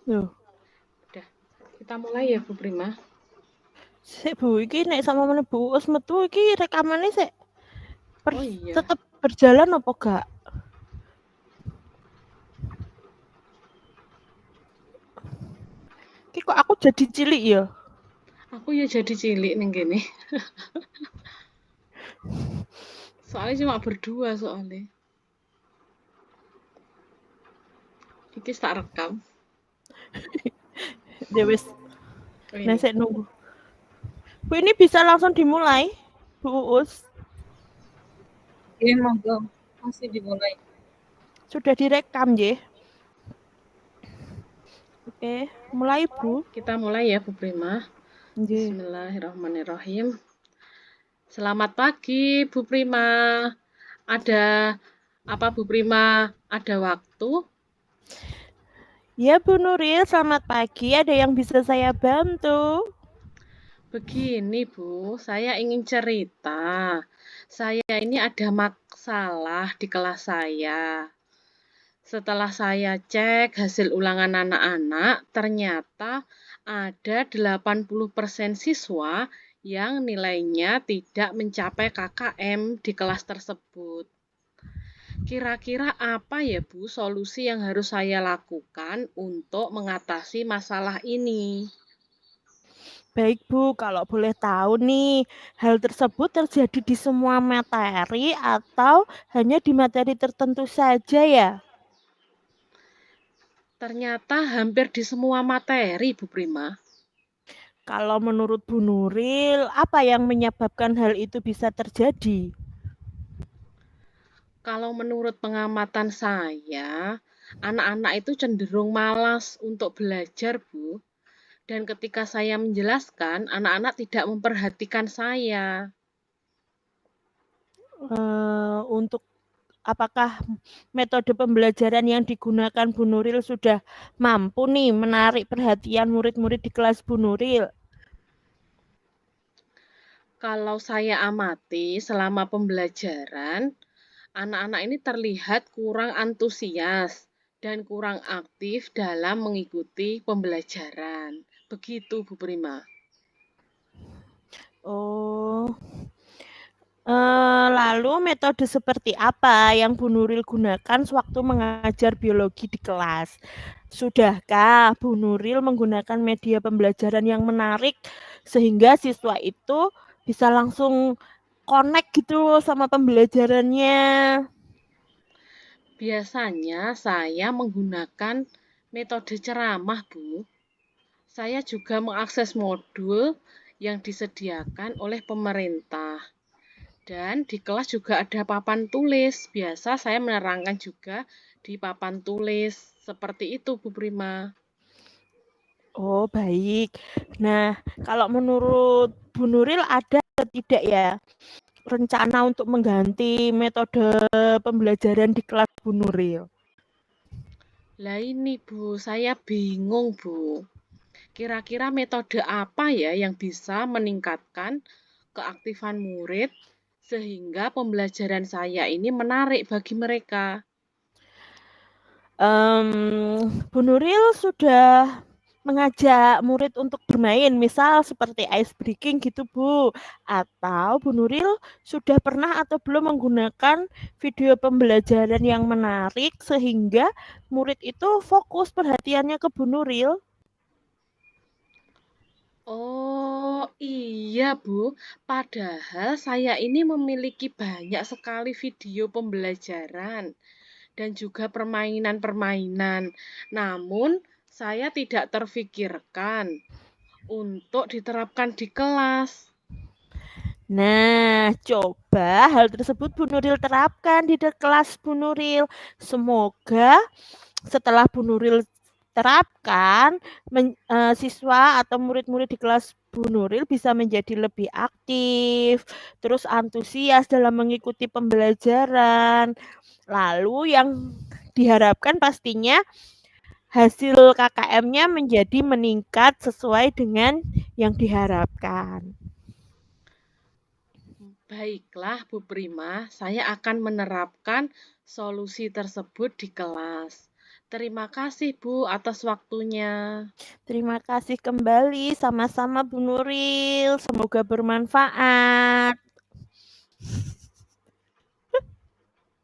Loh, Udah, kita mulai ya Bu Prima. sik Bu, iki nek sama meneh Bu Uus metu iki rekamane sik Oh iya, tetep berjalan apa gak? Iki kok aku jadi cilik ya? aku ya jadi cilik nih gini. Soalnya cuma berdua soalnya. Iki tak rekam. Ya wis, Oh nek ini. sik nunggu. Bu ini bisa langsung dimulai, Bu Uus. Oke, monggo. Masih dimulai. Sudah direkam nggih. Oke, mulai Bu. Kita mulai ya Bu Prima. Nggih. Bismillahirrahmanirrahim. Selamat pagi Bu Prima. Ada apa Bu Prima? Ada waktu? Ya Bu Nuril, selamat pagi. Ada yang bisa saya bantu? Begini Bu, saya ingin cerita. Saya ini ada masalah di kelas saya. Setelah saya cek hasil ulangan anak-anak, ternyata ada 80% siswa yang nilainya tidak mencapai KKM di kelas tersebut. Kira-kira apa ya Bu solusi yang harus saya lakukan untuk mengatasi masalah ini? Baik Bu, kalau boleh tahu nih, hal tersebut terjadi di semua materi atau hanya di materi tertentu saja ya? Ternyata hampir di semua materi, Bu Prima. Kalau menurut Bu Nuril, apa yang menyebabkan hal itu bisa terjadi? Kalau menurut pengamatan saya, anak-anak itu cenderung malas untuk belajar, Bu. Dan ketika saya menjelaskan, anak-anak tidak memperhatikan saya. Untuk apakah metode pembelajaran yang digunakan Bu Nuril sudah mampu nih menarik perhatian murid-murid di kelas Bu Nuril? Kalau saya amati selama pembelajaran, anak-anak ini terlihat kurang antusias dan kurang aktif dalam mengikuti pembelajaran. Begitu, Bu Prima. Oh, lalu metode seperti apa yang Bu Nuril gunakan sewaktu mengajar biologi di kelas? Sudahkah Bu Nuril menggunakan media pembelajaran yang menarik sehingga siswa itu bisa langsung connect gitu sama pembelajarannya? Biasanya saya menggunakan metode ceramah, Bu. Saya juga mengakses modul yang disediakan oleh pemerintah. Dan di kelas juga ada papan tulis. Biasa saya menerangkan juga di papan tulis. Seperti itu, Bu Prima. Oh, baik. Nah, kalau menurut Bu Nuril ada atau tidak ya rencana untuk mengganti metode pembelajaran di kelas Bu Nuril? Lah ini, Bu, saya bingung, Bu. Kira-kira metode apa ya yang bisa meningkatkan keaktifan murid sehingga pembelajaran saya ini menarik bagi mereka? Bu Nuril sudah mengajak murid untuk bermain, misal seperti ice breaking gitu, Bu. Atau Bu Nuril sudah pernah atau belum menggunakan video pembelajaran yang menarik sehingga murid itu fokus perhatiannya ke Bu Nuril? Oh, iya, Bu. Padahal saya ini memiliki banyak sekali video pembelajaran dan juga permainan-permainan. Namun, saya tidak terfikirkan untuk diterapkan di kelas. Nah, coba hal tersebut Bu Nuril terapkan di kelas Bu Nuril. Semoga setelah Bu Nuril terapkan, siswa atau murid-murid di kelas Bu Nuril bisa menjadi lebih aktif, terus antusias dalam mengikuti pembelajaran. Lalu yang diharapkan pastinya hasil KKM-nya menjadi meningkat sesuai dengan yang diharapkan. Baiklah, Bu Prima, saya akan menerapkan solusi tersebut di kelas. Terima kasih Bu atas waktunya. Terima kasih kembali, sama-sama Bu Nuril, semoga bermanfaat.